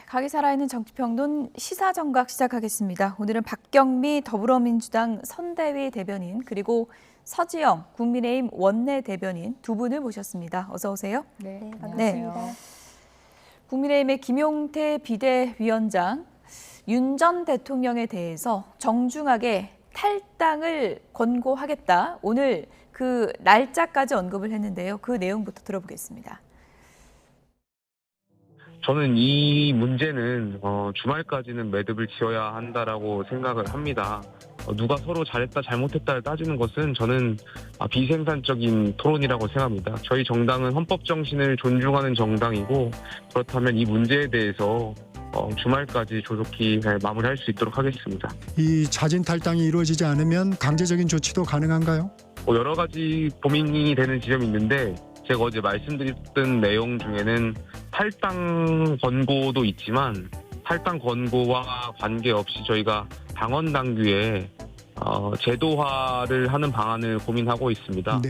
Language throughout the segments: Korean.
각이 살아있는 정치평론 시사정각 시작하겠습니다. 오늘은 박경미 더불어민주당 선대위 대변인 그리고 서지영 국민의힘 원내대변인 두 분을 모셨습니다. 어서 오세요. 네, 반갑습니다. 네. 국민의힘의 김용태 비대위원장, 윤 전 대통령에 대해서 정중하게 탈당을 권고하겠다. 오늘 그 날짜까지 언급을 했는데요. 그 내용부터 들어보겠습니다. 저는 이 문제는 주말까지는 매듭을 지어야 한다라고 생각을 합니다. 누가 서로 잘했다 잘못했다를 따지는 것은 저는 비생산적인 토론이라고 생각합니다. 저희 정당은 헌법 정신을 존중하는 정당이고 그렇다면 이 문제에 대해서 주말까지 조속히 마무리할 수 있도록 하겠습니다. 이 자진 탈당이 이루어지지 않으면 강제적인 조치도 가능한가요? 여러 가지 고민이 되는 지점이 있는데 제가 어제 말씀드렸던 내용 중에는 탈당 권고도 있지만 탈당 권고와 관계없이 저희가 당원 당규에 제도화를 하는 방안을 고민하고 있습니다.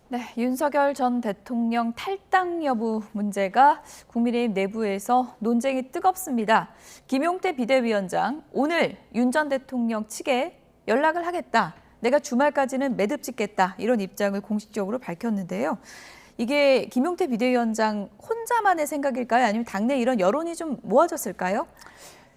네, 윤석열 전 대통령 탈당 여부 문제가 국민의힘 내부에서 논쟁이 뜨겁습니다. 김용태 비대위원장, 오늘 윤 전 대통령 측에 연락을 하겠다. 내가 주말까지는 매듭 짓겠다. 이런 입장을 공식적으로 밝혔는데요. 이게 김용태 비대위원장 혼자만의 생각일까요? 아니면 당내 이런 여론이 좀 모아졌을까요?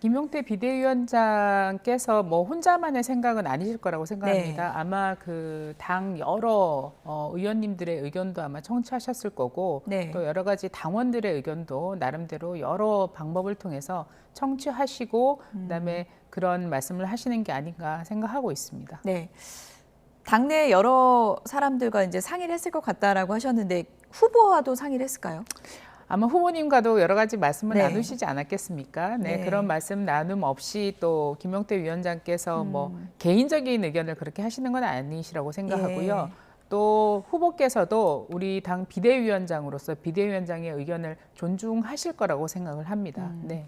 김용태 비대위원장께서 혼자만의 생각은 아니실 거라고 생각합니다. 네. 아마 그 당 여러 의원님들의 의견도 아마 청취하셨을 거고 네. 또 여러 가지 당원들의 의견도 나름대로 여러 방법을 통해서 청취하시고 그다음에 그런 말씀을 하시는 게 아닌가 생각하고 있습니다. 네. 당내 여러 사람들과 이제 상의를 했을 것 같다라고 하셨는데 후보와도 상의를 했을까요? 아마 후보님과도 여러 가지 말씀을 네. 나누시지 않았겠습니까? 네, 네. 그런 말씀 나눔 없이 또 김용태 위원장께서 개인적인 의견을 그렇게 하시는 건 아니시라고 생각하고요. 예. 또 후보께서도 우리 당 비대위원장으로서 비대위원장의 의견을 존중하실 거라고 생각을 합니다. 네.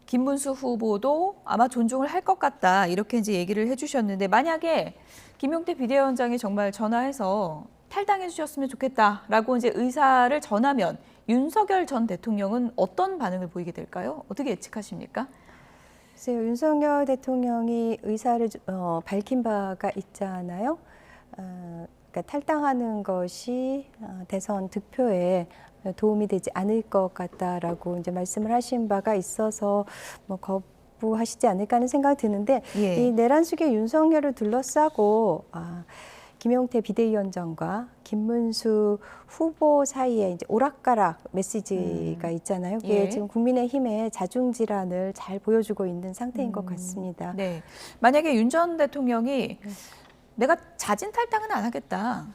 김문수 후보도 아마 존중을 할 것 같다. 이렇게 이제 얘기를 해주셨는데 만약에 김용태 비대위원장이 정말 전화해서 탈당해 주셨으면 좋겠다라고 이제 의사를 전하면 윤석열 전 대통령은 어떤 반응을 보이게 될까요? 어떻게 예측하십니까? 글쎄요, 윤석열 대통령이 의사를 밝힌 바가 있잖아요. 그러니까 탈당하는 것이 대선 득표에 도움이 되지 않을 것 같다라고 이제 말씀을 하신 바가 있어서 거부하시지 않을까 하는 생각이 드는데 예. 이 내란 속의 윤석열을 둘러싸고 김용태 비대위원장과 김문수 후보 사이에 이제 오락가락 메시지가 있잖아요. 그게 예. 지금 국민의힘의 자중질환을 잘 보여주고 있는 상태인 것 같습니다. 네. 만약에 윤 전 대통령이 내가 자진 탈당은 안 하겠다.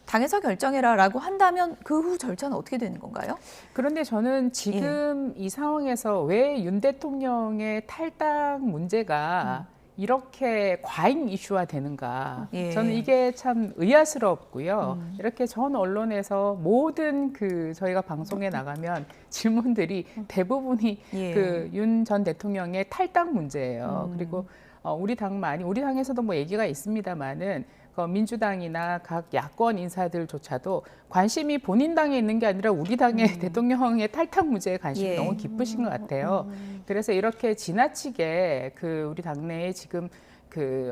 당에서 결정해라라고 한다면 그 후 절차는 어떻게 되는 건가요? 그런데 저는 지금 이 상황에서 왜 윤 대통령의 탈당 문제가 이렇게 과잉 이슈화 되는가. 예. 저는 이게 참 의아스럽고요. 이렇게 전 언론에서 모든 저희가 방송에 나가면 질문들이 대부분이 예. 그 윤 전 대통령의 탈당 문제예요. 그리고 우리 당에서도 얘기가 있습니다만은 민주당이나 각 야권 인사들조차도 관심이 본인 당에 있는 게 아니라 우리 당의 대통령의 탈당 문제에 관심이 예. 너무 깊으신 것 같아요. 그래서 이렇게 지나치게 우리 당내에 지금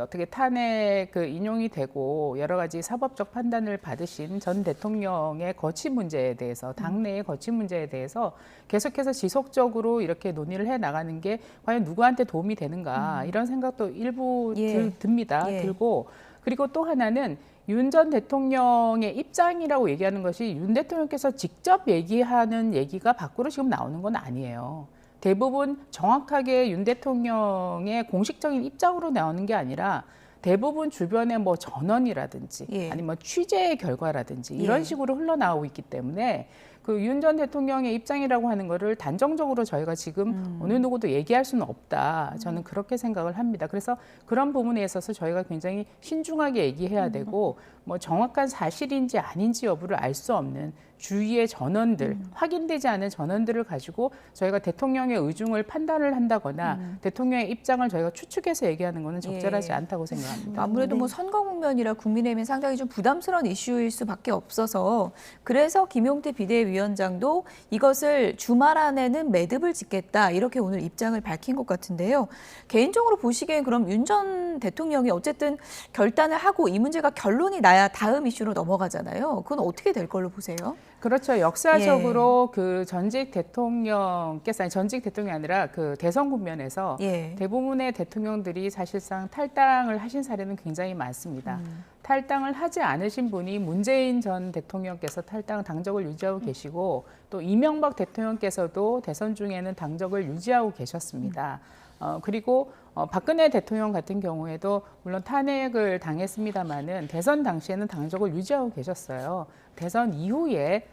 어떻게 탄핵 인용이 되고 여러 가지 사법적 판단을 받으신 전 대통령의 거취 문제에 대해서 당내의 거취 문제에 대해서 계속해서 지속적으로 이렇게 논의를 해 나가는 게 과연 누구한테 도움이 되는가 이런 생각도 일부 예. 듭니다. 예. 들고 그리고 또 하나는 윤 전 대통령의 입장이라고 얘기하는 것이 윤 대통령께서 직접 얘기하는 얘기가 밖으로 지금 나오는 건 아니에요. 대부분 정확하게 윤 대통령의 공식적인 입장으로 나오는 게 아니라 대부분 주변의 전언이라든지 예. 아니면 취재의 결과라든지 이런 예. 식으로 흘러나오고 있기 때문에 윤 전 대통령의 입장이라고 하는 거를 단정적으로 저희가 지금 어느 누구도 얘기할 수는 없다. 저는 그렇게 생각을 합니다. 그래서 그런 부분에 있어서 저희가 굉장히 신중하게 얘기해야 되고 정확한 사실인지 아닌지 여부를 알 수 없는 주위의 전언들, 확인되지 않은 전언들을 가지고 저희가 대통령의 의중을 판단을 한다거나 대통령의 입장을 저희가 추측해서 얘기하는 것은 적절하지 않다고 생각합니다. 아무래도 선거 국면이라 국민의힘은 상당히 좀 부담스러운 이슈일 수밖에 없어서 그래서 김용태 비대위원장이 비대위원장도 이것을 주말 안에는 매듭을 짓겠다 이렇게 오늘 입장을 밝힌 것 같은데요. 개인적으로 보시기엔 그럼 윤 전 대통령이 어쨌든 결단을 하고 이 문제가 결론이 나야 다음 이슈로 넘어가잖아요. 그건 어떻게 될 걸로 보세요? 그렇죠. 역사적으로 그 전직 대통령께서, 아니 전직 대통령이 아니라 그 대선 국면에서 예. 대부분의 대통령들이 사실상 탈당을 하신 사례는 굉장히 많습니다. 탈당을 하지 않으신 분이 문재인 전 대통령께서 당적을 유지하고 계시고 또 이명박 대통령께서도 대선 중에는 당적을 유지하고 계셨습니다. 그리고 박근혜 대통령 같은 경우에도 물론 탄핵을 당했습니다마는 대선 당시에는 당적을 유지하고 계셨어요. 대선 이후에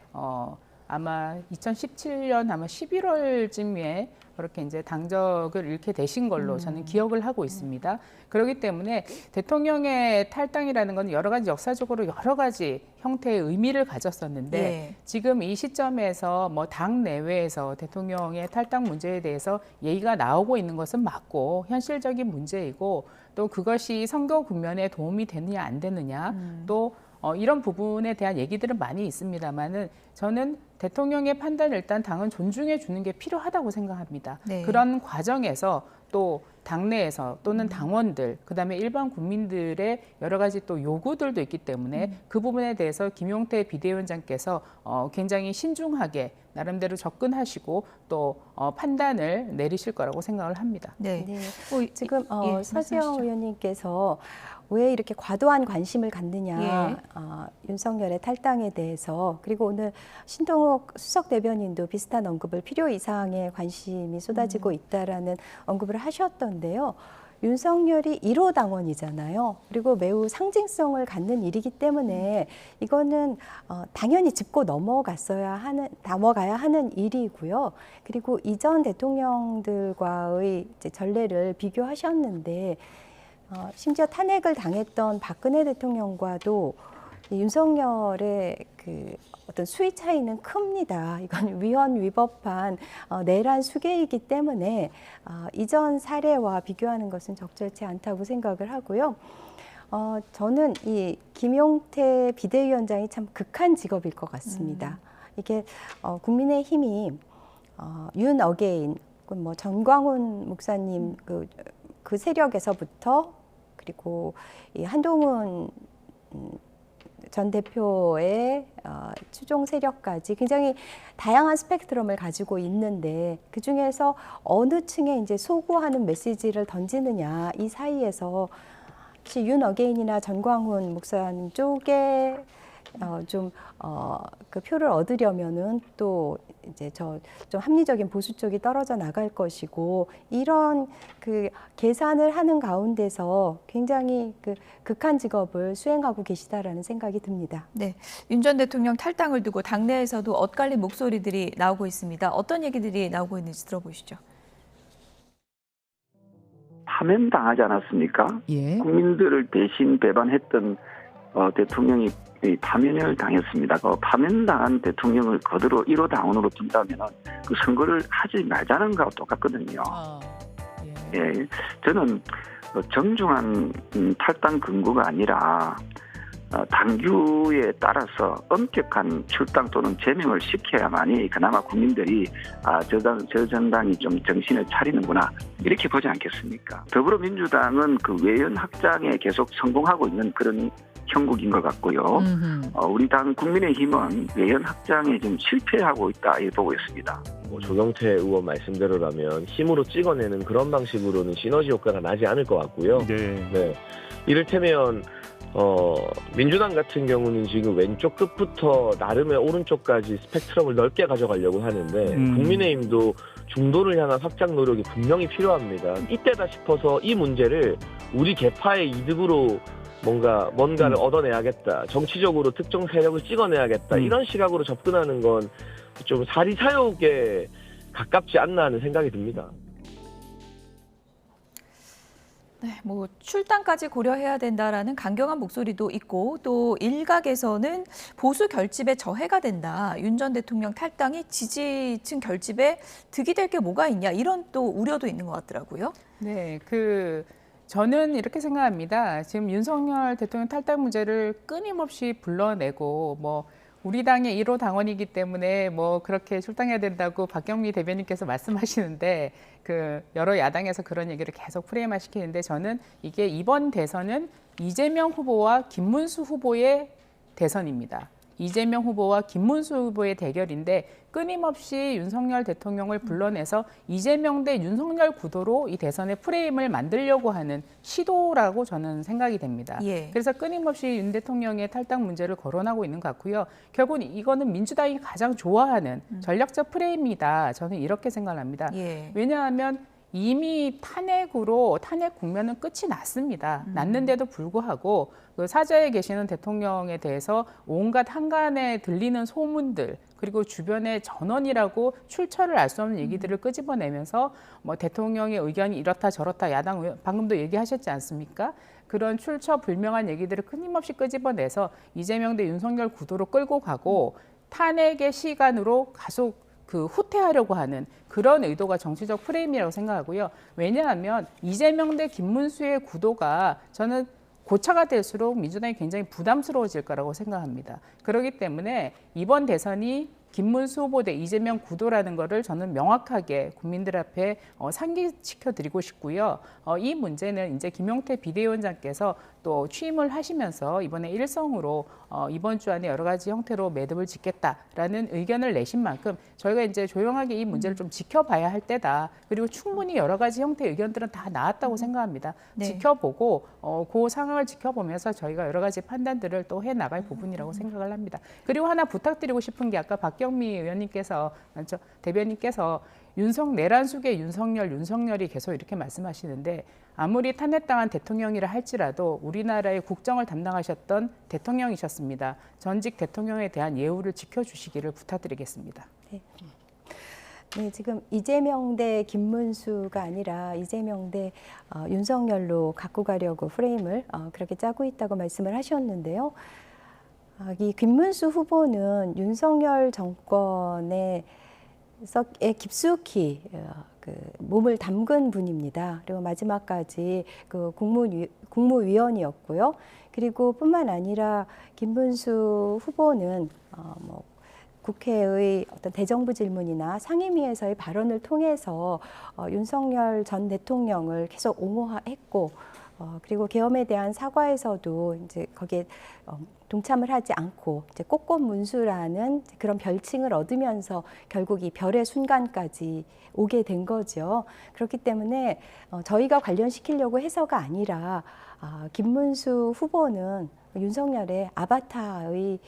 아마 2017년 아마 11월쯤에 그렇게 이제 당적을 잃게 되신 걸로 저는 기억을 하고 있습니다. 그렇기 때문에 대통령의 탈당이라는 건 여러 가지 역사적으로 여러 가지 형태의 의미를 가졌었는데 예. 지금 이 시점에서 뭐 당 내외에서 대통령의 탈당 문제에 대해서 얘기가 나오고 있는 것은 맞고 현실적인 문제이고 또 그것이 선거 국면에 도움이 되느냐 안 되느냐 또 이런 부분에 대한 얘기들은 많이 있습니다만은 저는 대통령의 판단을 일단 당은 존중해 주는 게 필요하다고 생각합니다. 네. 그런 과정에서 또 당내에서 또는 당원들, 그다음에 일반 국민들의 여러 가지 또 요구들도 있기 때문에 그 부분에 대해서 김용태 비대위원장께서 굉장히 신중하게 나름대로 접근하시고 또 판단을 내리실 거라고 생각을 합니다. 네. 네. 뭐, 지금 예, 서지영 말씀하시죠. 의원님께서 왜 이렇게 과도한 관심을 갖느냐, 예. 윤석열의 탈당에 대해서, 그리고 오늘 신동욱 수석 대변인도 비슷한 언급을 필요 이상의 관심이 쏟아지고 있다라는 언급을 하셨던데요. 윤석열이 1호 당원이잖아요. 그리고 매우 상징성을 갖는 일이기 때문에 이거는 당연히 짚고 넘어가야 하는 일이고요. 그리고 이전 대통령들과의 이제 전례를 비교하셨는데 심지어 탄핵을 당했던 박근혜 대통령과도 윤석열의 그 어떤 수위 차이는 큽니다. 이건 위헌 위법한 내란 수계이기 때문에 이전 사례와 비교하는 것은 적절치 않다고 생각을 하고요. 저는 이 김용태 비대위원장이 참 극한 직업일 것 같습니다. 이게 국민의힘이 윤 어게인, 뭐 전광훈 목사님 그 세력에서부터 그리고 이 한동훈 전 대표의 추종 세력까지 굉장히 다양한 스펙트럼을 가지고 있는데 그 중에서 어느 층에 이제 소구하는 메시지를 던지느냐 이 사이에서 혹시 윤 어게인이나 전광훈 목사님 쪽에 그 표를 얻으려면은 또 이제 좀 합리적인 보수 쪽이 떨어져 나갈 것이고 이런 그 계산을 하는 가운데서 굉장히 그 극한 직업을 수행하고 계시다라는 생각이 듭니다. 네, 윤 전 대통령 탈당을 두고 당내에서도 엇갈린 목소리들이 나오고 있습니다. 어떤 얘기들이 나오고 있는지 들어보시죠. 파면당하지 않았습니까? 예. 국민들을 대신 배반했던 대통령이 파면을 당했습니다. 파면당한 대통령을 거들어 1호 당원으로 둔다면 그 선거를 하지 말자는 거하고 똑같거든요. 예. 예, 저는 정중한 탈당 근거가 아니라 당규에 따라서 엄격한 출당 또는 제명을 시켜야만이 그나마 국민들이 저 정당이 좀 정신을 차리는구나 이렇게 보지 않겠습니까? 더불어민주당은 그 외연 확장에 계속 성공하고 있는 그런 형국인 것 같고요. 우리 당 국민의힘은 외연 확장에 좀 실패하고 있다 이렇게 보고 있습니다. 조경태 의원 말씀대로라면 힘으로 찍어내는 그런 방식으로는 시너지 효과가 나지 않을 것 같고요. 네. 이를테면 민주당 같은 경우는 지금 왼쪽 끝부터 나름의 오른쪽까지 스펙트럼을 넓게 가져가려고 하는데 국민의힘도 중도를 향한 확장 노력이 분명히 필요합니다. 이때다 싶어서 이 문제를 우리 개파의 이득으로 뭔가를 얻어내야겠다. 정치적으로 특정 세력을 찍어내야겠다. 이런 시각으로 접근하는 건 좀 사리사욕에 가깝지 않나 하는 생각이 듭니다. 네, 뭐 출당까지 고려해야 된다라는 강경한 목소리도 있고 또 일각에서는 보수 결집에 저해가 된다. 윤 전 대통령 탈당이 지지층 결집에 득이 될 게 뭐가 있냐 이런 또 우려도 있는 것 같더라고요. 네, 저는 이렇게 생각합니다. 지금 윤석열 대통령 탈당 문제를 끊임없이 불러내고 우리 당의 1호 당원이기 때문에 뭐 그렇게 출당해야 된다고 박경미 대변인께서 말씀하시는데 그 여러 야당에서 그런 얘기를 계속 프레임화 시키는데 저는 이게 이번 대선은 이재명 후보와 김문수 후보의 대선입니다. 이재명 후보와 김문수 후보의 대결인데 끊임없이 윤석열 대통령을 불러내서 이재명 대 윤석열 구도로 이 대선의 프레임을 만들려고 하는 시도라고 저는 생각이 됩니다. 예. 그래서 끊임없이 윤 대통령의 탈당 문제를 거론하고 있는 것 같고요. 결국은 이거는 민주당이 가장 좋아하는 전략적 프레임이다. 저는 이렇게 생각합니다. 예. 왜냐하면 이미 탄핵으로 탄핵 국면은 끝이 났습니다. 났는데도 불구하고 그 사저에 계시는 대통령에 대해서 온갖 한간에 들리는 소문들 그리고 주변의 전원이라고 출처를 알 수 없는 얘기들을 끄집어내면서 뭐 대통령의 의견이 이렇다 저렇다 야당 의원 방금도 얘기하셨지 않습니까? 그런 출처 불명한 얘기들을 끊임없이 끄집어내서 이재명 대 윤석열 구도로 끌고 가고 탄핵의 시간으로 가속 그 후퇴하려고 하는 그런 의도가 정치적 프레임이라고 생각하고요. 왜냐하면 이재명 대 김문수의 구도가 저는 고차가 될수록 민주당이 굉장히 부담스러워질 거라고 생각합니다. 그렇기 때문에 이번 대선이 김문수 후보 대 이재명 구도라는 거를 저는 명확하게 국민들 앞에 상기시켜드리고 싶고요. 이 문제는 이제 김용태 비대위원장께서 또 취임을 하시면서 이번에 일성으로 이번 주 안에 여러 가지 형태로 매듭을 짓겠다라는 의견을 내신 만큼 저희가 이제 조용하게 이 문제를 좀 지켜봐야 할 때다. 그리고 충분히 여러 가지 형태의 의견들은 다 나왔다고 생각합니다. 네. 지켜보고 그 상황을 지켜보면서 저희가 여러 가지 판단들을 또 해나갈 부분이라고 생각을 합니다. 그리고 하나 부탁드리고 싶은 게 아까 박경미 의원님께서 대변인께서 내란 속의 윤석열이 계속 이렇게 말씀하시는데 아무리 탄핵당한 대통령이라 할지라도 우리나라의 국정을 담당하셨던 대통령이셨습니다. 전직 대통령에 대한 예우를 지켜주시기를 부탁드리겠습니다. 네, 지금 이재명 대 김문수가 아니라 이재명 대 윤석열로 갖고 가려고 프레임을 그렇게 짜고 있다고 말씀을 하셨는데요. 이 김문수 후보는 윤석열 정권에 깊숙이 그 몸을 담근 분입니다. 그리고 마지막까지 그 국무위원이었고요. 그리고 뿐만 아니라 김문수 후보는 뭐 국회의 어떤 대정부 질문이나 상임위에서의 발언을 통해서 윤석열 전 대통령을 계속 옹호했고 그리고 계엄에 대한 사과에서도 이제 거기에 동참을 하지 않고 이제 꽃꽃문수라는 그런 별칭을 얻으면서 결국 이 별의 순간까지 오게 된 거죠. 그렇기 때문에 저희가 관련시키려고 해서가 아니라 김문수 후보는 윤석열의 아바타의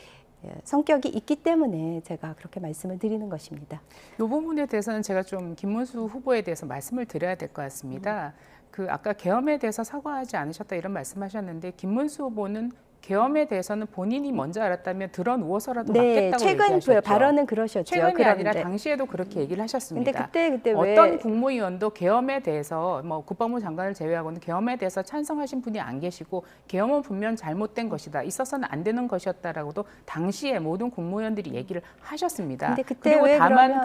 성격이 있기 때문에 제가 그렇게 말씀을 드리는 것입니다. 이 부분에 대해서는 제가 좀 김문수 후보에 대해서 말씀을 드려야 될 것 같습니다. 그 아까 계엄에 대해서 사과하지 않으셨다 이런 말씀하셨는데 김문수 후보는 계엄에 대해서는 본인이 먼저 알았다면 드러누워서라도 막겠다고 최근 얘기하셨죠. 발언은 그러셨죠. 최근이 그런데. 아니라 당시에도 그렇게 얘기를 하셨습니다. 근데 그때 왜 어떤 국무위원도 계엄에 대해서 뭐 국방부 장관을 제외하고는 계엄에 대해서 찬성하신 분이 안 계시고 계엄은 분명 잘못된 것이다. 있어서는 안 되는 것이었다라고도 당시에 모든 국무위원들이 얘기를 하셨습니다. 근데 그때 그리고 왜 다만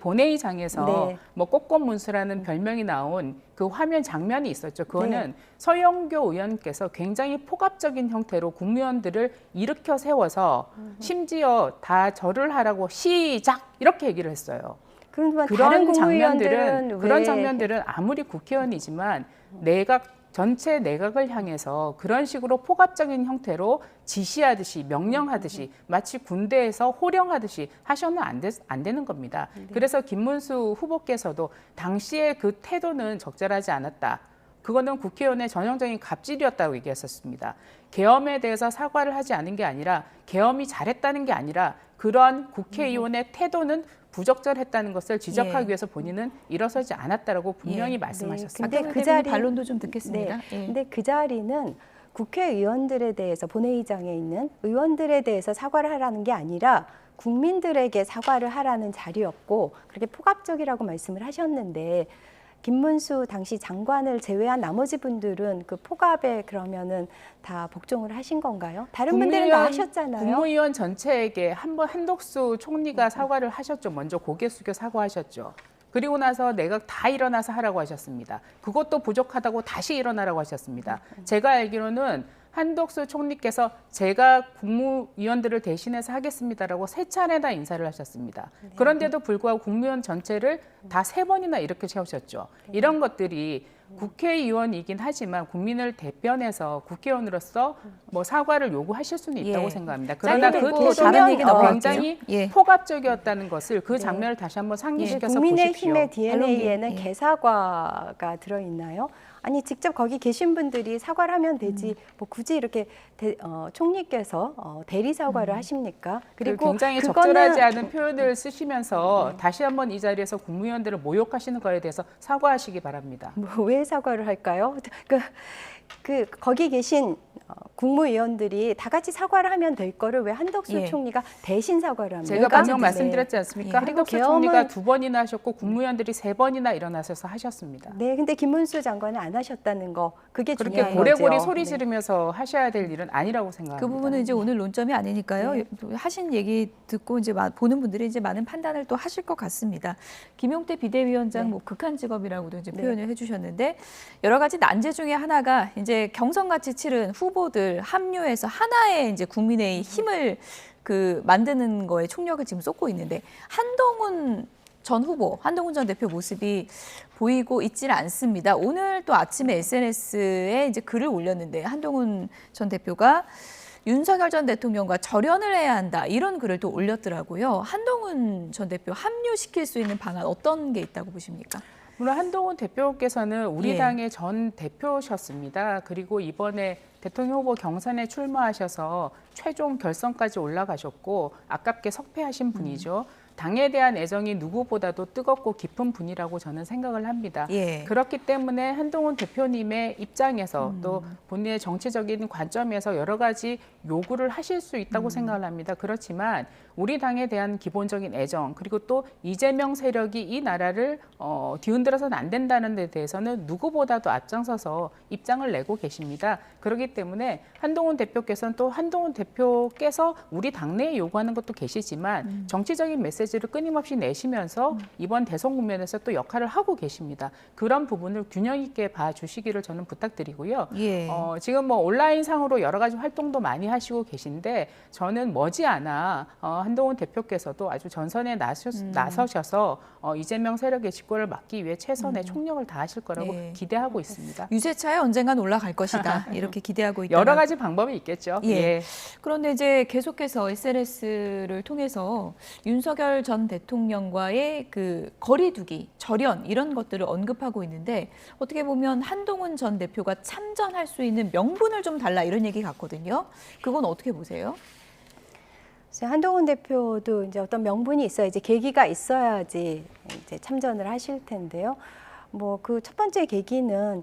본회의장에서 네. 뭐 꽃꽃문수라는 별명이 나온 그 화면 장면이 있었죠. 그거는 네. 서영교 의원께서 굉장히 폭압적인 형태로 국무위원들을 일으켜 세워서 심지어 다 절을 하라고 시작 이렇게 얘기를 했어요. 그런 장면들은 그런 장면들은 아무리 국회의원이지만 전체 내각을 향해서 그런 식으로 폭압적인 형태로 지시하듯이 명령하듯이 마치 군대에서 호령하듯이 하셔는 안 되는 겁니다. 네. 그래서 김문수 후보께서도 당시에 그 태도는 적절하지 않았다. 그거는 국회의원의 전형적인 갑질이었다고 얘기했었습니다. 계엄에 대해서 사과를 하지 않은 게 아니라 계엄이 잘했다는 게 아니라 그러한 국회의원의 태도는 부적절했다는 것을 지적하기 위해서 본인은 일어서지 않았다라고 분명히 말씀하셨습니다. 근데 그 자리 반론도 좀 듣겠습니다. 근데 그 자리는 국회의원들에 대해서 본회의장에 있는 의원들에 대해서 사과를 하라는 게 아니라 국민들에게 사과를 하라는 자리였고 그렇게 폭압적이라고 말씀을 하셨는데 김문수 당시 장관을 제외한 나머지 분들은 그 폭압에 그러면은 다 복종을 하신 건가요? 다른 분들은 다 하셨잖아요. 국무위원 전체에게 한덕수 총리가 사과를 하셨죠. 먼저 고개 숙여 사과하셨죠. 그리고 나서 내각 다 일어나서 하라고 하셨습니다. 그것도 부족하다고 다시 일어나라고 하셨습니다. 제가 알기로는 한덕수 총리께서 제가 국무위원들을 대신해서 하겠습니다라고 3차례나 인사를 하셨습니다. 그런데도 불구하고 국무위원 전체를 다 3번이나 이렇게 채우셨죠. 이런 것들이 국회의원이긴 하지만 국민을 대변해서 국회의원으로서 뭐 사과를 요구하실 수는 있다고 생각합니다. 그러나 그 다른 얘기 태도는 굉장히 예. 폭압적이었다는 것을 그 장면을 다시 한번 상기시켜서 보십시오. 국민의힘의 DNA에는 예. 개사과가 들어있나요? 아니 직접 거기 계신 분들이 사과를 하면 되지 뭐 굳이 이렇게 총리께서 대리 사과를 하십니까? 그리고 굉장히 적절하지 않은 표현을 쓰시면서 다시 한번 이 자리에서 국무위원들을 모욕하시는 거에 대해서 사과하시기 바랍니다. 뭐 왜 사과를 할까요? 거기 계신 국무위원들이 다 같이 사과를 하면 될 거를 왜 한덕수 예. 총리가 대신 사과를 합니까? 제가 방금 말씀드렸지 않습니까? 예. 한덕수 총리가 2번이나 하셨고 국무위원들이 3번이나 일어나셔서 하셨습니다. 네, 근데 김문수 장관은 안 하셨다는 거 그게 그렇게 중요한 고래고래 거죠. 소리 지르면서 하셔야 될 일은 아니라고 생각합니다. 그 부분은 이제 오늘 논점이 아니니까요. 하신 얘기 듣고 이제 보는 분들이 이제 많은 판단을 또 하실 것 같습니다. 김용태 비대위원장 뭐 극한 직업이라고도 이제 표현을 해주셨는데 여러 가지 난제 중에 하나가 이제 경선같이 치른 후보들 합류해서 하나의 이제 국민의 힘을 만드는 거에 총력을 지금 쏟고 있는데 한동훈 전 후보, 한동훈 전 대표 모습이 보이고 있지는 않습니다. 오늘 또 아침에 SNS에 이제 글을 올렸는데 한동훈 전 대표가 윤석열 전 대통령과 절연을 해야 한다 이런 글을 또 올렸더라고요. 한동훈 전 대표 합류시킬 수 있는 방안 어떤 게 있다고 보십니까? 물론 한동훈 대표께서는 우리 예. 당의 전 대표셨습니다. 그리고 이번에 대통령 후보 경선에 출마하셔서 최종 결선까지 올라가셨고 아깝게 석패하신 분이죠. 당에 대한 애정이 누구보다도 뜨겁고 깊은 분이라고 저는 생각을 합니다. 예. 그렇기 때문에 한동훈 대표님의 입장에서 또 본인의 정치적인 관점에서 여러 가지 요구를 하실 수 있다고 생각을 합니다. 그렇지만 우리 당에 대한 기본적인 애정 그리고 또 이재명 세력이 이 나라를 뒤흔들어서는 안 된다는 데 대해서는 누구보다도 앞장서서 입장을 내고 계십니다. 그렇기 때문에 한동훈 대표께서는 또 한동훈 대표께서 우리 당내에 요구하는 것도 계시지만 정치적인 메시지를 끊임없이 내시면서 이번 대선 국면에서 또 역할을 하고 계십니다. 그런 부분을 균형 있게 봐주시기를 저는 부탁드리고요. 예. 지금 뭐 온라인상으로 여러 가지 활동도 많이 하시고 계신데 저는 머지않아 한동훈 대표께서도 아주 전선에 나서셔서 이재명 세력의 집권을 막기 위해 최선의 총력을 다하실 거라고 네. 기대하고 있습니다. 유세차에 언젠간 올라갈 것이다 이렇게 기대하고 있다. 여러 가지 방법이 있겠죠. 예. 예. 그런데 이제 계속해서 SNS를 통해서 윤석열 전 대통령과의 거리두기, 절연 이런 것들을 언급하고 있는데 어떻게 보면 한동훈 전 대표가 참전할 수 있는 명분을 좀 달라 이런 얘기 같거든요. 그건 어떻게 보세요? 한동훈 대표도 이제 어떤 명분이 있어야 이제 계기가 있어야지 이제 참전을 하실 텐데요. 뭐 그 첫 번째 계기는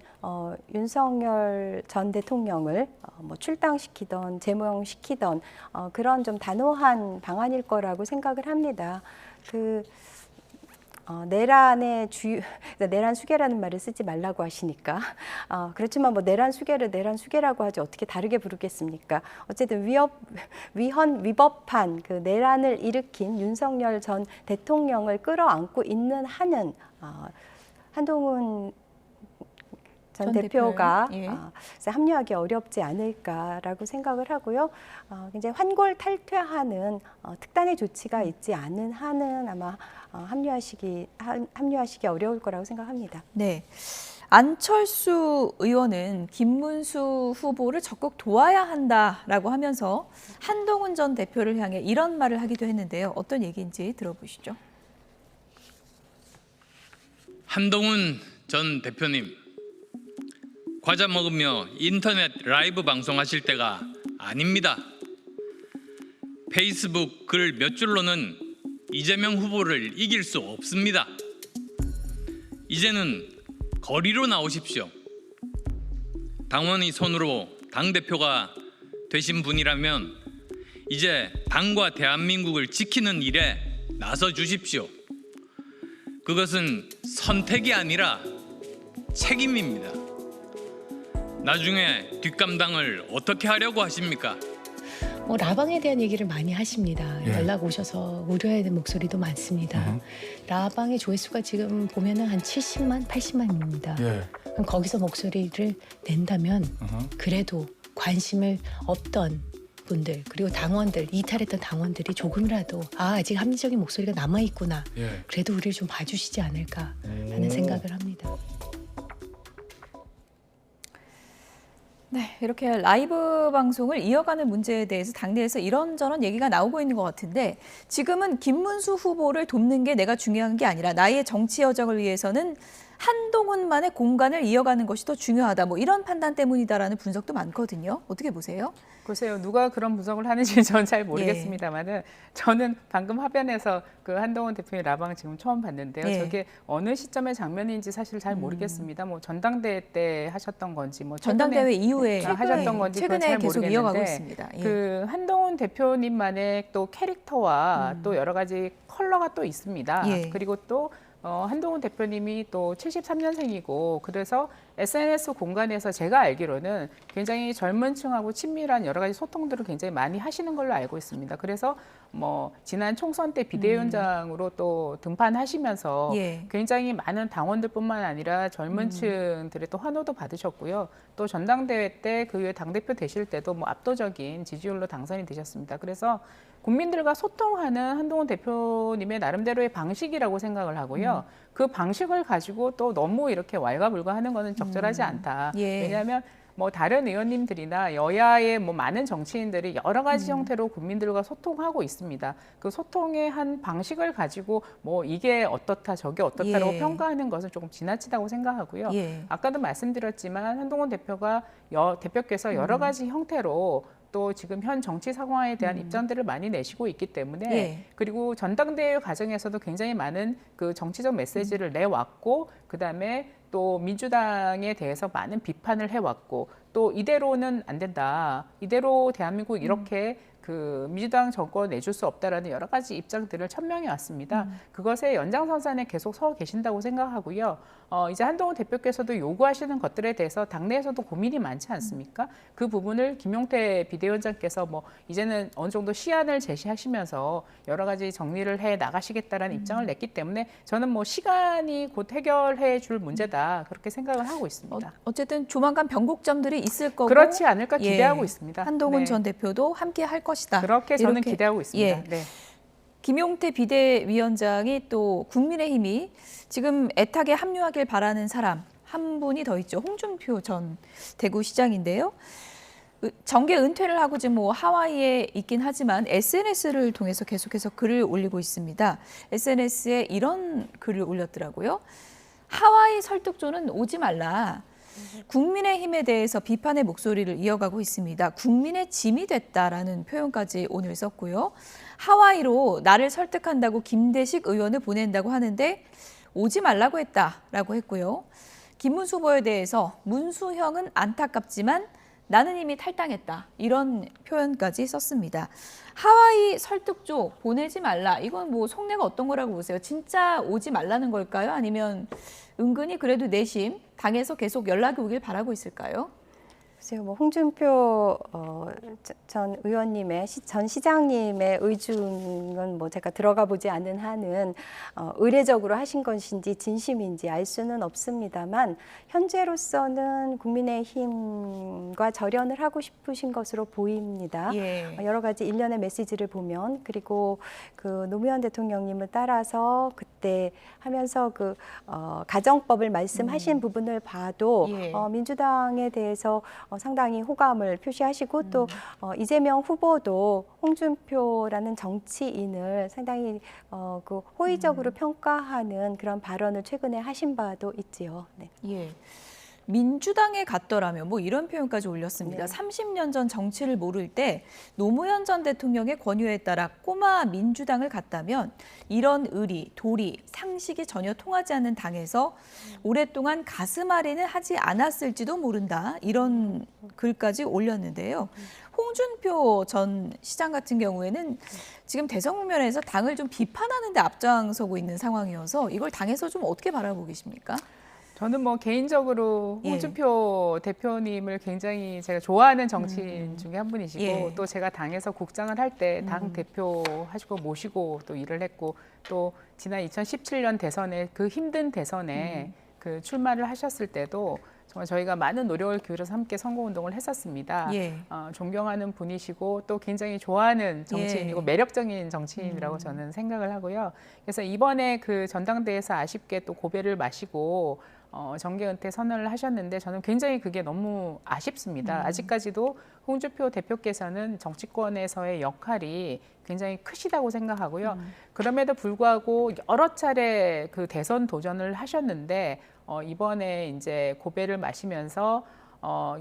윤석열 전 대통령을 뭐 출당시키던 재무용시키던 그런 좀 단호한 방안일 거라고 생각을 합니다. 내란의 내란 수계라는 말을 쓰지 말라고 하시니까 그렇지만 뭐 내란 수계를 내란 수계라고 하지 어떻게 다르게 부르겠습니까? 어쨌든 위법한 그 내란을 일으킨 윤석열 전 대통령을 끌어안고 있는 한은 한동훈 전 대표가 예. 합류하기 어렵지 않을까라고 생각을 하고요. 굉장히 환골탈퇴하는 특단의 조치가 있지 않은 한은 아마 합류하시기 어려울 거라고 생각합니다. 네. 안철수 의원은 김문수 후보를 적극 도와야 한다라고 하면서 한동훈 전 대표를 향해 이런 말을 하기도 했는데요. 어떤 얘기인지 들어보시죠. 한동훈 전 대표님, 과자 먹으며 인터넷 라이브 방송하실 때가 아닙니다. 페이스북 글 몇 줄로는 이재명 후보를 이길 수 없습니다. 이제는 거리로 나오십시오. 당원의 손으로 당대표가 되신 분이라면 이제 당과 대한민국을 지키는 일에 나서 주십시오. 그것은 선택이 아니라 책임입니다. 나중에 뒷감당을 어떻게 하려고 하십니까? 라방에 대한 얘기를 많이 하십니다. 연락 오셔서 우려하는 목소리도 많습니다. 라방의 조회수가 지금 보면은 한 70만, 80만입니다. 그럼 거기서 목소리를 낸다면 그래도 관심을 없던 분들 그리고 당원들 이탈했던 당원들이 조금이라도 아직 합리적인 목소리가 남아 있구나. 그래도 우리를 좀 봐주시지 않을까 하는 생각을 합니다. 네, 이렇게 라이브 방송을 이어가는 문제에 대해서 당내에서 이런저런 얘기가 나오고 있는 것 같은데 지금은 김문수 후보를 돕는 게 내가 중요한 게 아니라 나의 정치 여정을 위해서는 한동훈만의 공간을 이어가는 것이 더 중요하다. 뭐 이런 판단 때문이다라는 분석도 많거든요. 어떻게 보세요? 글쎄요, 누가 그런 분석을 하는지 저는 잘 모르겠습니다만은 저는 방금 화변에서 그 한동훈 대표의 라방 지금 처음 봤는데요. 저게 어느 시점의 장면인지 사실 잘 모르겠습니다. 뭐 전당대회 때 하셨던 건지, 뭐 전당대회 이후에 하셨던 건지 그건 최근에 잘 계속 모르겠는데 이어가고 있습니다. 그 한동훈 대표님만의 또 캐릭터와 또 여러 가지 컬러가 또 있습니다. 그리고 또 한동훈 대표님이 또 73년생이고 그래서 SNS 공간에서 제가 알기로는 굉장히 젊은 층하고 친밀한 여러 가지 소통들을 굉장히 많이 하시는 걸로 알고 있습니다. 그래서 뭐 지난 총선 때 비대위원장으로 또 등판하시면서 굉장히 많은 당원들뿐만 아니라 젊은 층들의 또 환호도 받으셨고요. 또 전당대회 때 그 후에 당대표 되실 때도 뭐 압도적인 지지율로 당선이 되셨습니다. 그래서 국민들과 소통하는 한동훈 대표님의 나름대로의 방식이라고 생각을 하고요. 그 방식을 가지고 또 너무 이렇게 왈가불가하는 것은 적절하지 않다. 왜냐하면 뭐 다른 의원님들이나 여야의 뭐 많은 정치인들이 여러 가지 형태로 국민들과 소통하고 있습니다. 그 소통의 한 방식을 가지고 뭐 이게 어떻다 저게 어떻다라고 평가하는 것은 조금 지나치다고 생각하고요. 아까도 말씀드렸지만 한동훈 대표께서 여러 가지 형태로 또 지금 현 정치 상황에 대한 입장들을 많이 내시고 있기 때문에 그리고 전당대회 과정에서도 굉장히 많은 그 정치적 메시지를 내왔고 그다음에 또 민주당에 대해서 많은 비판을 해왔고 또 이대로는 안 된다. 이대로 대한민국 이렇게 그 민주당 정권 내줄 수 없다라는 여러 가지 입장들을 천명해 왔습니다. 그것의 연장선상에 계속 서 계신다고 생각하고요. 이제 한동훈 대표께서도 요구하시는 것들에 대해서 당내에서도 고민이 많지 않습니까? 그 부분을 김용태 비대위원장께서 뭐 이제는 어느 정도 시안을 제시하시면서 여러 가지 정리를 해 나가시겠다라는 입장을 냈기 때문에 저는 뭐 시간이 곧 해결해 줄 문제다 그렇게 생각을 하고 있습니다. 어쨌든 조만간 변곡점들이 있을 거고 그렇지 않을까 기대하고 있습니다. 한동훈 전 대표도 함께 할 것이다. 그렇게 저는 기대하고 있습니다. 김용태 비대위원장이 또 국민의힘이 지금 애타게 합류하길 바라는 사람 한 분이 더 있죠. 홍준표 전 대구시장인데요. 정계 은퇴를 하고 지금 뭐 하와이에 있긴 하지만 SNS를 통해서 계속해서 글을 올리고 있습니다. SNS에 이런 글을 올렸더라고요. 하와이 설득조는 오지 말라. 국민의힘에 대해서 비판의 목소리를 이어가고 있습니다. 국민의 짐이 됐다라는 표현까지 오늘 썼고요. 하와이로 나를 설득한다고 김대식 의원을 보낸다고 하는데 오지 말라고 했다라고 했고요. 김문수 후보에 대해서 문수형은 안타깝지만 나는 이미 탈당했다. 이런 표현까지 썼습니다. 하와이 설득조 보내지 말라. 이건 뭐 속내가 어떤 거라고 보세요? 진짜 오지 말라는 걸까요? 아니면 은근히 그래도 내심 당에서 계속 연락이 오길 바라고 있을까요? 글쎄요, 뭐 홍준표 전 의원님의 전 시장님의 의중은 뭐 제가 들어가 보지 않는 한은 의례적으로 하신 것인지 진심인지 알 수는 없습니다만 현재로서는 국민의힘과 절연을 하고 싶으신 것으로 보입니다. 여러 가지 일련의 메시지를 보면 그리고 그 노무현 대통령님을 따라서 그때 하면서 그 가정법을 말씀하신 부분을 봐도 민주당에 대해서 상당히 호감을 표시하시고 또 이재명 후보도 홍준표라는 정치인을 상당히 그 호의적으로 평가하는 그런 발언을 최근에 하신 바도 있지요. 민주당에 갔더라면 뭐 이런 표현까지 올렸습니다. 30년 전 정치를 모를 때 노무현 전 대통령의 권유에 따라 꼬마 민주당을 갔다면 이런 의리, 도리, 상식이 전혀 통하지 않는 당에서 오랫동안 가슴앓이는 하지 않았을지도 모른다. 이런 글까지 올렸는데요. 홍준표 전 시장 같은 경우에는 지금 대선 국면에서 당을 좀 비판하는 데 앞장서고 있는 상황이어서 이걸 당에서 좀 어떻게 바라보고 계십니까? 저는 뭐 개인적으로 홍준표 대표님을 굉장히 제가 좋아하는 정치인 중에 한 분이시고 또 제가 당에서 국장을 할 때 당 대표 하시고 모시고 또 일을 했고 또 지난 2017년 대선에 그 힘든 대선에 그 출마를 하셨을 때도 정말 저희가 많은 노력을 기울여서 함께 선거운동을 했었습니다. 예. 존경하는 분이시고 또 굉장히 좋아하는 정치인이고 예. 매력적인 정치인이라고 저는 생각을 하고요. 그래서 이번에 그 전당대회에서 아쉽게 또 고배를 마시고 정계 은퇴 선언을 하셨는데 저는 굉장히 그게 너무 아쉽습니다. 아직까지도 홍준표 대표께서는 정치권에서의 역할이 굉장히 크시다고 생각하고요. 그럼에도 불구하고 여러 차례 그 대선 도전을 하셨는데 이번에 이제 고배를 마시면서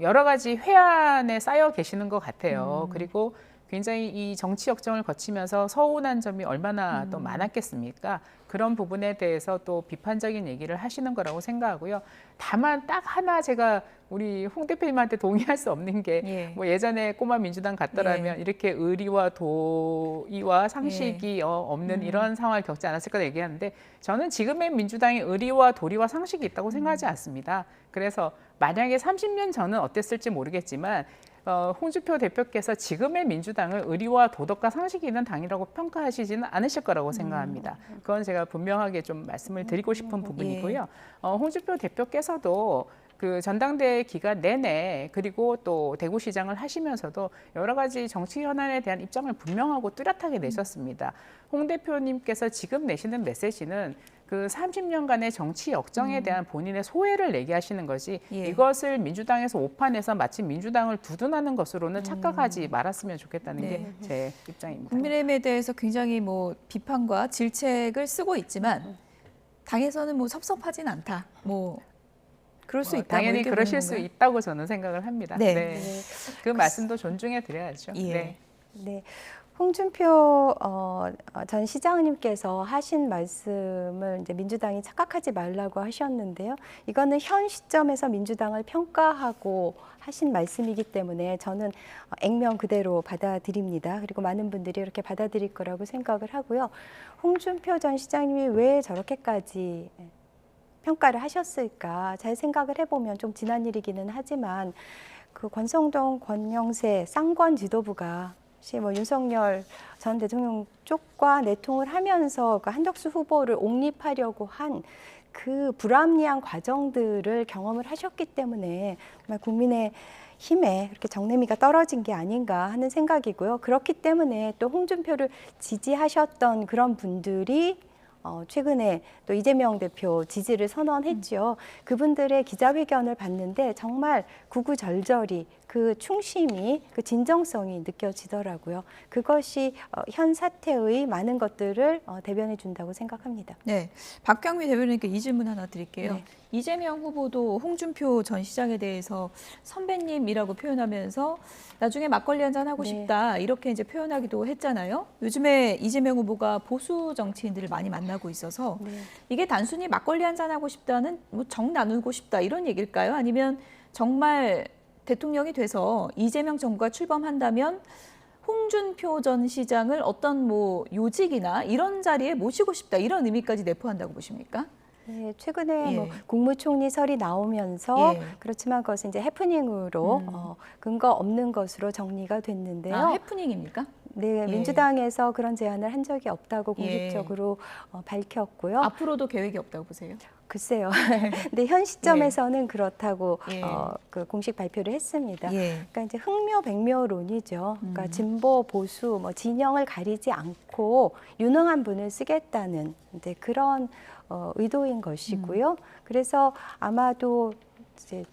여러 가지 회한에 쌓여 계시는 것 같아요. 그리고 굉장히 이 정치 역정을 거치면서 서운한 점이 얼마나 또 많았겠습니까? 그런 부분에 대해서 또 비판적인 얘기를 하시는 거라고 생각하고요. 다만 딱 하나 제가 우리 홍 대표님한테 동의할 수 없는 게 뭐 예전에 꼬마 민주당 같더라면 이렇게 의리와 도의와 상식이 없는 이런 상황을 겪지 않았을 거다 얘기하는데 저는 지금의 민주당의 의리와 도리와 상식이 있다고 생각하지 않습니다. 그래서 만약에 30년 전은 어땠을지 모르겠지만 홍준표 대표께서 지금의 민주당을 의리와 도덕과 상식이 있는 당이라고 평가하시지는 않으실 거라고 생각합니다. 그건 제가 분명하게 좀 말씀을 드리고 싶은 부분이고요. 홍준표 대표께서도 그 전당대회 기간 내내 그리고 또 대구시장을 하시면서도 여러 가지 정치 현안에 대한 입장을 분명하고 뚜렷하게 내셨습니다. 홍 대표님께서 지금 내시는 메시지는 그 30년간의 정치 역정에 대한 본인의 소회를 얘기하시는 것이 이것을 민주당에서 오판해서 마치 민주당을 두둔하는 것으로는 착각하지 말았으면 좋겠다는 게 제 입장입니다. 국민의힘에 대해서 굉장히 뭐 비판과 질책을 쓰고 있지만 당에서는 뭐 섭섭하진 않다. 뭐 그럴 수 있다. 당연히 그러실 수 있다고 저는 생각을 합니다. 네. 그 말씀도 존중해 드려야죠. 예. 네. 홍준표 전 시장님께서 하신 말씀을 이제 민주당이 착각하지 말라고 하셨는데요. 이거는 현 시점에서 민주당을 평가하고 하신 말씀이기 때문에 저는 액면 그대로 받아들입니다. 그리고 많은 분들이 이렇게 받아들일 거라고 생각을 하고요. 홍준표 전 시장님이 왜 저렇게까지 평가를 하셨을까? 잘 생각을 해보면 좀 지난 일이기는 하지만 그 권성동, 권영세, 쌍권 지도부가 뭐 윤석열 전 대통령 쪽과 내통을 하면서 그 한덕수 후보를 옹립하려고 한 그 불합리한 과정들을 경험을 하셨기 때문에 정말 국민의 힘에 이렇게 정내미가 떨어진 게 아닌가 하는 생각이고요. 그렇기 때문에 또 홍준표를 지지하셨던 그런 분들이 최근에 또 이재명 대표 지지를 선언했죠. 그분들의 기자회견을 봤는데 정말 구구절절히 그 충심이, 그 진정성이 느껴지더라고요. 그것이 현 사태의 많은 것들을 대변해 준다고 생각합니다. 네, 박경미 대변인께 이 질문 하나 드릴게요. 네. 이재명 후보도 홍준표 전 시장에 대해서 선배님이라고 표현하면서 나중에 막걸리 한잔 하고 싶다 이렇게 이제 표현하기도 했잖아요. 요즘에 이재명 후보가 보수 정치인들을 많이 만나고 있어서 이게 단순히 막걸리 한잔 하고 싶다는 뭐 정 나누고 싶다 이런 얘기일까요? 아니면 정말 대통령이 돼서 이재명 정부가 출범한다면 홍준표 전 시장을 어떤 뭐 요직이나 이런 자리에 모시고 싶다 이런 의미까지 내포한다고 보십니까? 네, 최근에 뭐 국무총리설이 나오면서 그렇지만 그것은 이제 해프닝으로 근거 없는 것으로 정리가 됐는데요. 아, 해프닝입니까? 네, 민주당에서 그런 제안을 한 적이 없다고 공식적으로 밝혔고요. 앞으로도 계획이 없다고 보세요? 글쎄요. 근데 현 시점에서는 그렇다고 그 공식 발표를 했습니다. 그러니까 이제 흥묘백묘론이죠. 그러니까 진보 보수 뭐 진영을 가리지 않고 유능한 분을 쓰겠다는 이제 그런 의도인 것이고요. 그래서 아마도 이제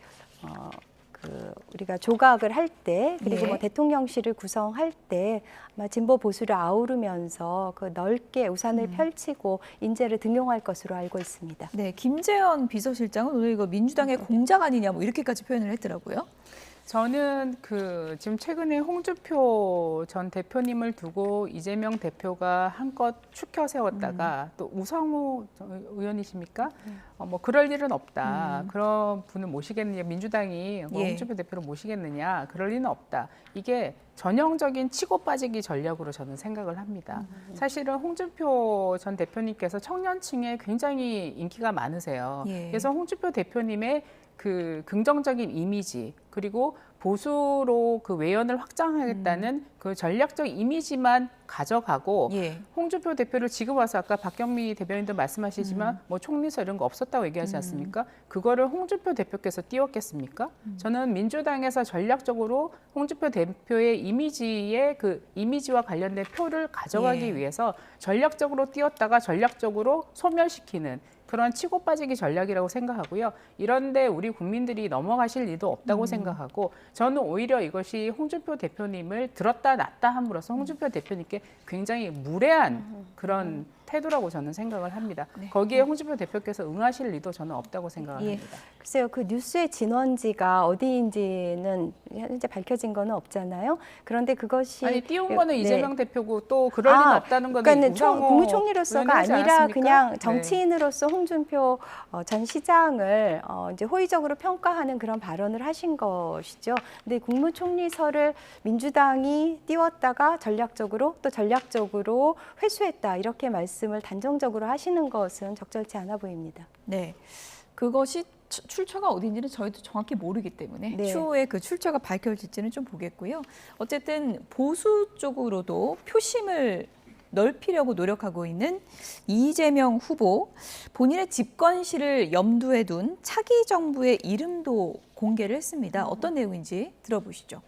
우리가 조각을 할 때 그리고 뭐 대통령실을 구성할 때 아마 진보 보수를 아우르면서 그 넓게 우산을 펼치고 인재를 등용할 것으로 알고 있습니다. 네, 김재현 비서실장은 오늘 이거 민주당의 공작 아니냐 뭐 이렇게까지 표현을 했더라고요. 저는 지금 최근에 홍준표 전 대표님을 두고 이재명 대표가 한껏 추켜 세웠다가 또 우상호 의원이십니까? 뭐 그럴 일은 없다. 그런 분을 모시겠느냐, 민주당이 홍준표 대표를 모시겠느냐, 그럴 리는 없다. 이게 전형적인 치고 빠지기 전략으로 저는 생각을 합니다. 사실은 홍준표 전 대표님께서 청년층에 굉장히 인기가 많으세요. 그래서 홍준표 대표님의 그 긍정적인 이미지 그리고 보수로 그 외연을 확장하겠다는 그 전략적 이미지만 가져가고 예. 홍준표 대표를 지금 와서 아까 박경미 대변인도 말씀하시지만 뭐 총리서 이런 거 없었다고 얘기하지 않습니까? 그거를 홍준표 대표께서 띄웠겠습니까? 저는 민주당에서 전략적으로 홍준표 대표의 이미지의 그 이미지와 관련된 표를 가져가기 예. 위해서 전략적으로 띄웠다가 전략적으로 소멸시키는 그런 치고 빠지기 전략이라고 생각하고요. 이런데 우리 국민들이 넘어가실 리도 없다고 생각하고 저는 오히려 이것이 홍준표 대표님을 들었다 놨다 함으로써 홍준표 대표님께 굉장히 무례한 그런 태도라고 저는 생각을 합니다. 네. 거기에 홍준표 대표께서 응하실 리도 저는 없다고 생각을 예. 합니다. 글쎄요, 그 뉴스의 진원지가 어디인지는 현재 밝혀진 거는 없잖아요. 그런데 그것이 아니 띄운 거는 네. 이재명 대표고 또 그럴 리는 없다는 거는 그러니까 우상호 국무총리로서가 의원이 하지 아니라 않았습니까? 그냥 네. 정치인으로서 홍준표 전 시장을 이제 호의적으로 평가하는 그런 발언을 하신 것이죠. 근데 국무총리설을 민주당이 띄웠다가 전략적으로 또 전략적으로 회수했다 이렇게 말씀을 단정적으로 하시는 것은 적절치 않아 보입니다. 네. 그것이 출처가 어딘지는 저희도 정확히 모르기 때문에 네. 추후에 그 출처가 밝혀질지는 좀 보겠고요. 어쨌든 보수 쪽으로도 표심을 넓히려고 노력하고 있는 이재명 후보, 본인의 집권시를 염두에 둔 차기 정부의 이름도 공개를 했습니다. 어떤 내용인지 들어보시죠.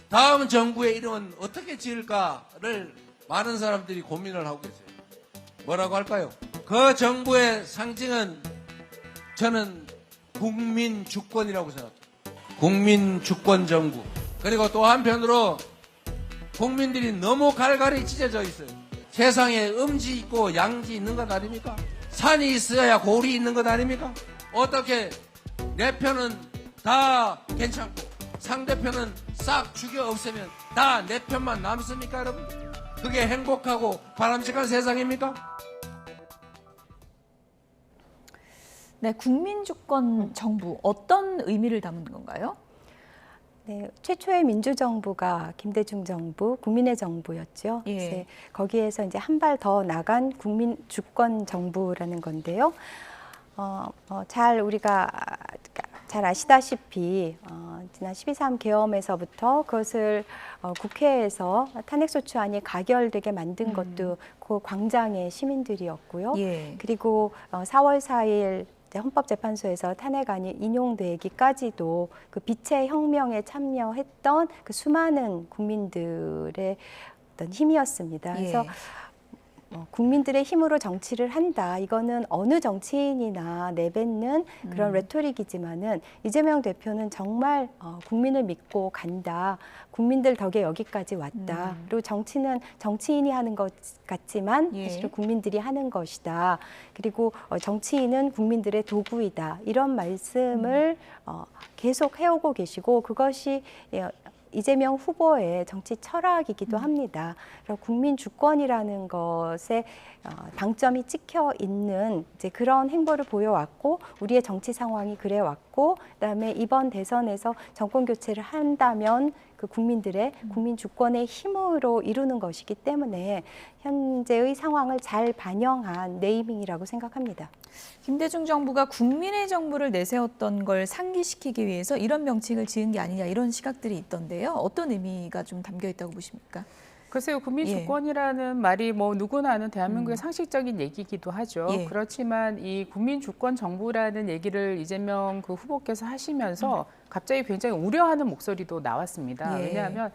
다음 정부의 이름은 어떻게 지을까를 많은 사람들이 고민을 하고 계세요. 뭐라고 할까요? 그 정부의 상징은 저는 국민 주권이라고 생각합니다. 국민 주권 정부. 그리고 또 한편으로 국민들이 너무 갈갈이 찢어져 있어요. 세상에 음지 있고 양지 있는 것 아닙니까? 산이 있어야 골이 있는 것 아닙니까? 어떻게 내 편은 다 괜찮고 상대편은 싹 죽여 없애면 다 내 편만 남습니까, 여러분? 그게 행복하고 바람직한 세상입니까? 네, 국민주권 정부 어떤 의미를 담은 건가요? 네, 최초의 민주정부가 김대중 정부, 국민의 정부였죠. 예. 이제 거기에서 이제 한 발 더 나간 국민 주권 정부라는 건데요. 우리가 잘 아시다시피 지난 12.3 계엄에서부터 그것을 국회에서 탄핵소추안이 가결되게 만든 것도 그 광장의 시민들이었고요. 예. 그리고 4월 4일 헌법재판소에서 탄핵안이 인용되기까지도 그 빛의 혁명에 참여했던 그 수많은 국민들의 어떤 힘이었습니다. 그래서 예. 국민들의 힘으로 정치를 한다. 이거는 어느 정치인이나 내뱉는 그런 레토릭이지만은 이재명 대표는 정말 국민을 믿고 간다. 국민들 덕에 여기까지 왔다. 그리고 정치는 정치인이 하는 것 같지만 예. 사실은 국민들이 하는 것이다. 그리고 정치인은 국민들의 도구이다. 이런 말씀을 계속 해오고 계시고 그것이 이재명 후보의 정치 철학이기도 합니다. 국민 주권이라는 것에 방점이 찍혀 있는 이제 그런 행보를 보여왔고 우리의 정치 상황이 그래왔고 그다음에 이번 대선에서 정권 교체를 한다면 그 국민들의 국민 주권의 힘으로 이루는 것이기 때문에 현재의 상황을 잘 반영한 네이밍이라고 생각합니다. 김대중 정부가 국민의 정부를 내세웠던 걸 상기시키기 위해서 이런 명칭을 지은 게 아니냐 이런 시각들이 있던데요. 어떤 의미가 좀 담겨 있다고 보십니까? 글쎄요, 국민 예. 주권이라는 말이 뭐 누구나 아는 대한민국의 상식적인 얘기이기도 하죠. 예. 그렇지만 이 국민 주권 정부라는 얘기를 이재명 그 후보께서 하시면서 갑자기 굉장히 우려하는 목소리도 나왔습니다. 예. 왜냐하면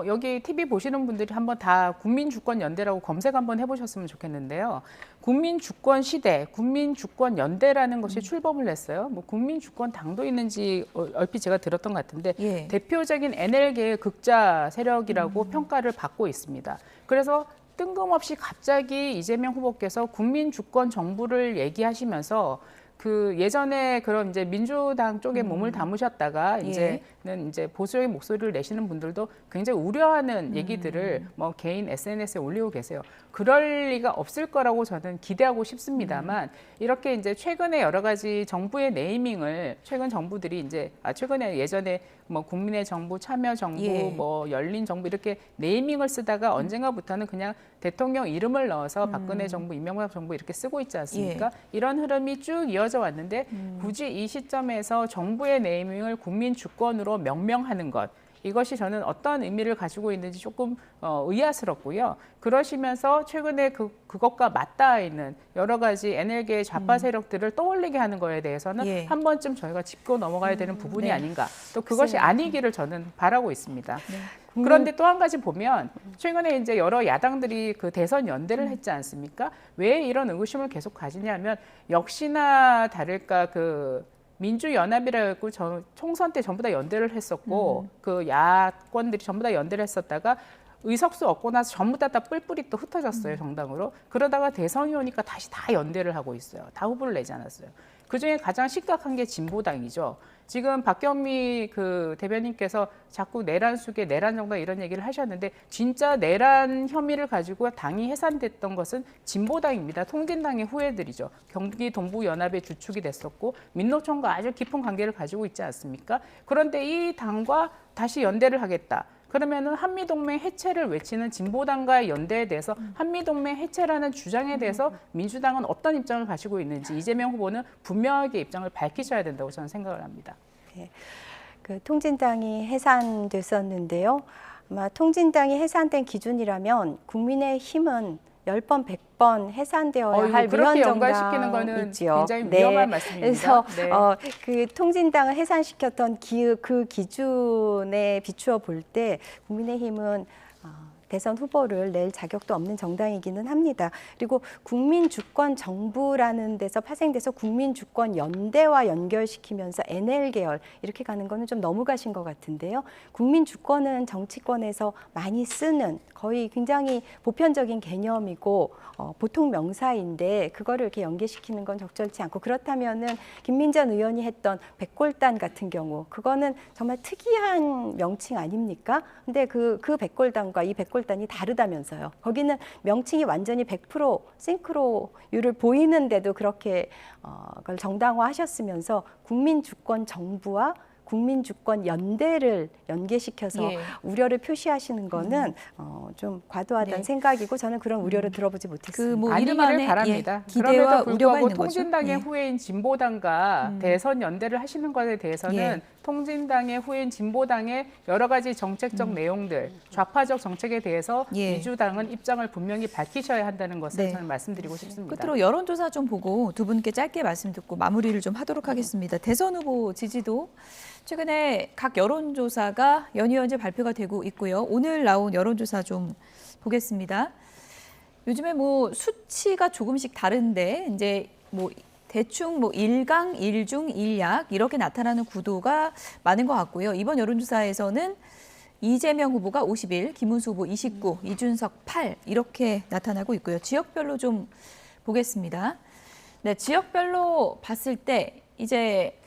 여기 TV 보시는 분들이 한번 다 국민주권연대라고 검색 한번 해보셨으면 좋겠는데요. 국민주권시대, 국민주권연대라는 것이 출범을 했어요. 뭐 국민주권당도 있는지 얼핏 제가 들었던 것 같은데 예. 대표적인 NL계의 극자 세력이라고 평가를 받고 있습니다. 그래서 뜬금없이 갑자기 이재명 후보께서 국민주권 정부를 얘기하시면서 그 예전에 그런 이제 민주당 쪽에 몸을 담으셨다가 이제는 이제 보수적인 목소리를 내시는 분들도 굉장히 우려하는 얘기들을 뭐 개인 SNS에 올리고 계세요. 그럴 리가 없을 거라고 저는 기대하고 싶습니다만 이렇게 이제 최근에 여러 가지 정부의 네이밍을 최근 정부들이 이제 최근에 예전에 뭐 국민의 정부, 참여 정부, 예. 뭐 열린 정부 이렇게 네이밍을 쓰다가 언젠가부터는 그냥 대통령 이름을 넣어서 박근혜 정부, 이명박 정부 이렇게 쓰고 있지 않습니까? 이런 흐름이 쭉 이어져 왔는데 굳이 이 시점에서 정부의 네이밍을 국민 주권으로 명명하는 것 이것이 저는 어떤 의미를 가지고 있는지 조금 의아스럽고요. 그러시면서 최근에 그것과 맞닿아 있는 여러 가지 NL계의 좌파 세력들을 떠올리게 하는 거에 대해서는 예. 한 번쯤 저희가 짚고 넘어가야 되는 부분이 네. 아닌가. 또 그것이 글쎄요. 아니기를 저는 바라고 있습니다. 그런데 또 한 가지 보면 최근에 이제 여러 야당들이 그 대선 연대를 했지 않습니까? 왜 이런 의구심을 계속 가지냐면 역시나 다를까 그 민주연합이라고 총선 때 전부 다 연대를 했었고 그 야권들이 전부 다 연대를 했었다가 의석수 얻고 나서 전부 다 뿔뿔이 또 흩어졌어요, 정당으로. 그러다가 대선이 오니까 다시 다 연대를 하고 있어요. 다 후보를 내지 않았어요. 그중에 가장 심각한 게 진보당이죠. 지금 박경미 그 대변인께서 자꾸 내란 속에 내란 정당 이런 얘기를 하셨는데 진짜 내란 혐의를 가지고 당이 해산됐던 것은 진보당입니다. 통진당의 후예들이죠. 경기 동부연합의 주축이 됐었고 민노총과 아주 깊은 관계를 가지고 있지 않습니까? 그런데 이 당과 다시 연대를 하겠다. 그러면은 한미동맹 해체를 외치는 진보당과의 연대에 대해서 한미동맹 해체라는 주장에 대해서 민주당은 어떤 입장을 가지고 있는지 이재명 후보는 분명하게 입장을 밝히셔야 된다고 저는 생각을 합니다. 네. 그 통진당이 해산됐었는데요. 아마 통진당이 해산된 기준이라면 국민의힘은 10번, 100번 해산되어야 할 그렇게 위헌 연관시키는 정당이 거는 있죠. 굉장히 위험한 말씀입니다. 그래서 네. 그 통진당을 해산시켰던 그 기준에 비추어 볼 때 국민의힘은 대선 후보를 낼 자격도 없는 정당이기는 합니다. 그리고 국민주권정부라는 데서 파생돼서 국민주권연대와 연결시키면서 NL계열 이렇게 가는 거는 좀 너무 가신 것 같은데요. 국민주권은 정치권에서 많이 쓰는 거의 굉장히 보편적인 개념이고 보통 명사인데 그거를 이렇게 연계시키는 건 적절치 않고 그렇다면은 김민전 의원이 했던 백골단 같은 경우 그거는 정말 특이한 명칭 아닙니까? 근데 그 백골단과 이 백골단이 다르다면서요. 거기는 명칭이 완전히 100% 싱크로율을 보이는데도 그렇게 그걸 정당화하셨으면서 국민주권 정부와 국민주권 연대를 연계시켜서 예. 우려를 표시하시는 거는 좀 과도하다는 네. 생각이고 저는 그런 우려를 들어보지 못했습니다. 뭐 이름 아니기를 안에 바랍니다. 기대와 그럼에도 우려가 불구하고 있는 거죠. 통진당의 예. 후예인 진보당과 대선 연대를 하시는 것에 대해서는 예. 통진당의 후예인 진보당의 여러 가지 정책적 내용들, 좌파적 정책에 대해서 예. 민주당은 입장을 분명히 밝히셔야 한다는 것을 네. 저는 말씀드리고 싶습니다. 끝으로 여론조사 좀 보고 두 분께 짧게 말씀 듣고 마무리를 좀 하도록 하겠습니다. 대선 후보 지지도 최근에 각 여론조사가 연이어제 발표가 되고 있고요. 오늘 나온 여론조사 좀 보겠습니다. 요즘에 뭐 수치가 조금씩 다른데 이제 뭐 대충 뭐 1강, 1중, 1약 이렇게 나타나는 구도가 많은 것 같고요. 이번 여론조사에서는 이재명 후보가 51, 김문수 후보 29, 이준석 8 이렇게 나타나고 있고요. 지역별로 좀 보겠습니다. 네, 지역별로 봤을 때 이제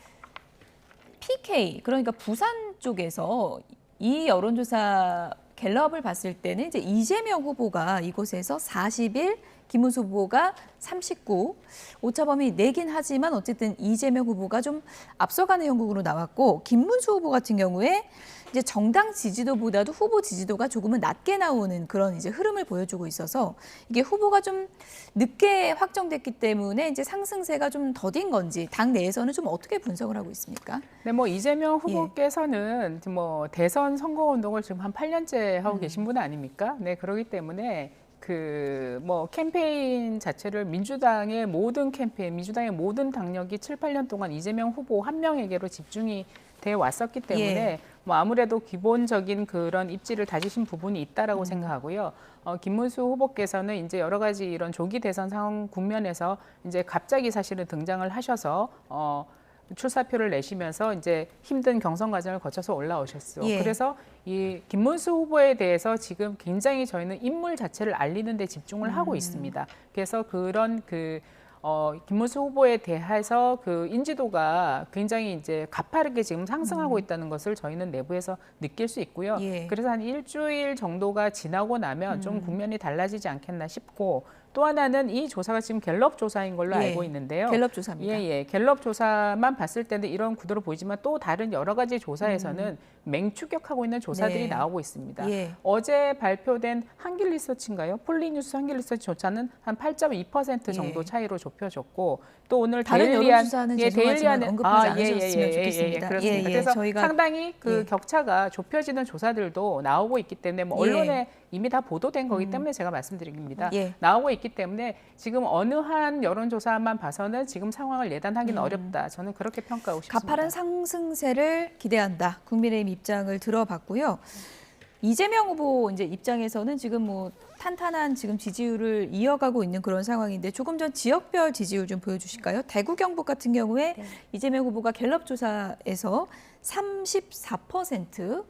PK 그러니까 부산 쪽에서 이 여론조사 갤럽을 봤을 때는 이제 이재명 후보가 이곳에서 41, 김문수 후보가 39, 오차범위 내긴 하지만 어쨌든 이재명 후보가 좀 앞서가는 형국으로 나왔고 김문수 후보 같은 경우에 이제 정당 지지도보다도 후보 지지도가 조금은 낮게 나오는 그런 이제 흐름을 보여주고 있어서 이게 후보가 좀 늦게 확정됐기 때문에 이제 상승세가 좀 더딘 건지 당 내에서는 좀 어떻게 분석을 하고 있습니까? 네, 뭐 이재명 후보께서는 뭐 대선 선거 운동을 지금 한 8년째 하고 계신 분 아닙니까? 네, 그렇기 때문에 그 뭐 캠페인 자체를 민주당의 모든 캠페인, 민주당의 모든 당력이 7, 8년 동안 이재명 후보 한 명에게로 집중이 돼 왔었기 때문에 뭐 아무래도 기본적인 그런 입지를 다지신 부분이 있다라고 생각하고요. 김문수 후보께서는 이제 여러 가지 이런 조기 대선 상황 국면에서 이제 갑자기 사실은 등장을 하셔서 출사표를 내시면서 이제 힘든 경선 과정을 거쳐서 올라오셨어요. 예. 그래서 이 김문수 후보에 대해서 지금 굉장히 저희는 인물 자체를 알리는 데 집중을 하고 있습니다. 그래서 그런 김문수 후보에 대해서 그 인지도가 굉장히 이제 가파르게 지금 상승하고 있다는 것을 저희는 내부에서 느낄 수 있고요. 예. 그래서 한 일주일 정도가 지나고 나면 좀 국면이 달라지지 않겠나 싶고 또 하나는 이 조사가 지금 갤럽 조사인 걸로 예. 알고 있는데요. 갤럽 조사입니다. 예. 갤럽 조사만 봤을 때는 이런 구도로 보이지만 또 다른 여러 가지 조사에서는 맹추격하고 있는 조사들이 네. 나오고 있습니다. 예. 어제 발표된 한길 리서치인가요? 폴리뉴스 한길 리서치 조사는 한 8.2% 정도 예. 차이로 좁혀졌고 또 오늘 다른 데일리안 여론조사는 죄송하지만 언급하지 않으셨으면 좋겠습니다. 그렇습니다. 예, 그래서 저희가 상당히 그 예. 격차가 좁혀지는 조사들도 나오고 있기 때문에 뭐 예. 언론에 이미 다 보도된 거기 때문에 제가 말씀드립니다. 예. 나오고 있기 때문에 지금 어느 한 여론조사만 봐서는 지금 상황을 예단하기는 어렵다. 저는 그렇게 평가하고 싶습니다. 가파른 상승세를 기대한다. 국민의힘 입장을 들어봤고요. 이재명 후보 이제 입장에서는 지금 뭐 탄탄한 지금 지지율을 이어가고 있는 그런 상황인데 조금 전 지역별 지지율 좀 보여주실까요? 대구 경북 같은 경우에 네. 이재명 후보가 갤럽 조사에서 34%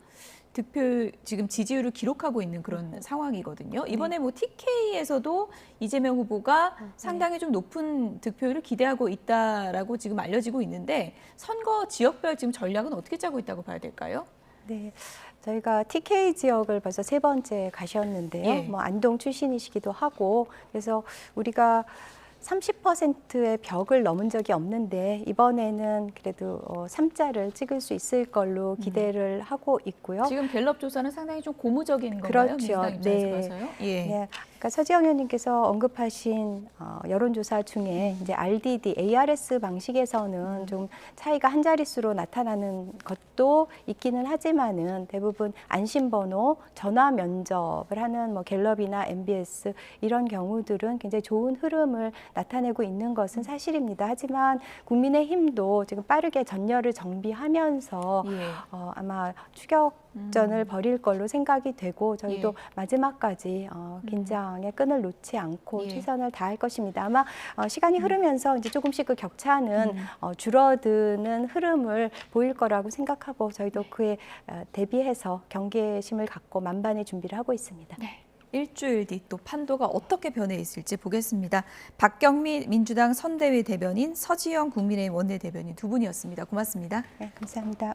득표 지금 지지율을 기록하고 있는 그런 상황이거든요. 이번에 뭐 TK에서도 이재명 후보가 상당히 좀 높은 득표율을 기대하고 있다라고 지금 알려지고 있는데 선거 지역별 지금 전략은 어떻게 짜고 있다고 봐야 될까요? 네. 저희가 TK 지역을 벌써 3번째 가셨는데요. 예. 뭐 안동 출신이시기도 하고 그래서 우리가 30%의 벽을 넘은 적이 없는데 이번에는 그래도 3자를 찍을 수 있을 걸로 기대를 하고 있고요. 지금 갤럽 조사는 상당히 좀 고무적인 건가요? 그렇죠. 민주당 입장에서 네. 봐서요? 예. 네, 그러니까 서지영 의원님께서 언급하신 여론조사 중에 이제 RDD, ARS 방식에서는 좀 차이가 한 자릿수로 나타나는 것도 있기는 하지만은 대부분 안심번호, 전화 면접을 하는 뭐 갤럽이나 MBS 이런 경우들은 굉장히 좋은 흐름을 나타내고 있는 것은 사실입니다. 하지만 국민의힘도 지금 빠르게 전열을 정비하면서 예. 아마 추격전을 벌일 걸로 생각이 되고 저희도 예. 마지막까지 긴장의 끈을 놓지 않고 예. 최선을 다할 것입니다. 아마 시간이 흐르면서 이제 조금씩 그 격차는 줄어드는 흐름을 보일 거라고 생각하고 저희도 그에 대비해서 경계심을 갖고 만반의 준비를 하고 있습니다. 네. 일주일 뒤 또 판도가 어떻게 변해 있을지 보겠습니다. 박경미 민주당 선대위 대변인, 서지영 국민의힘 원내대변인 두 분이었습니다. 고맙습니다. 네, 감사합니다.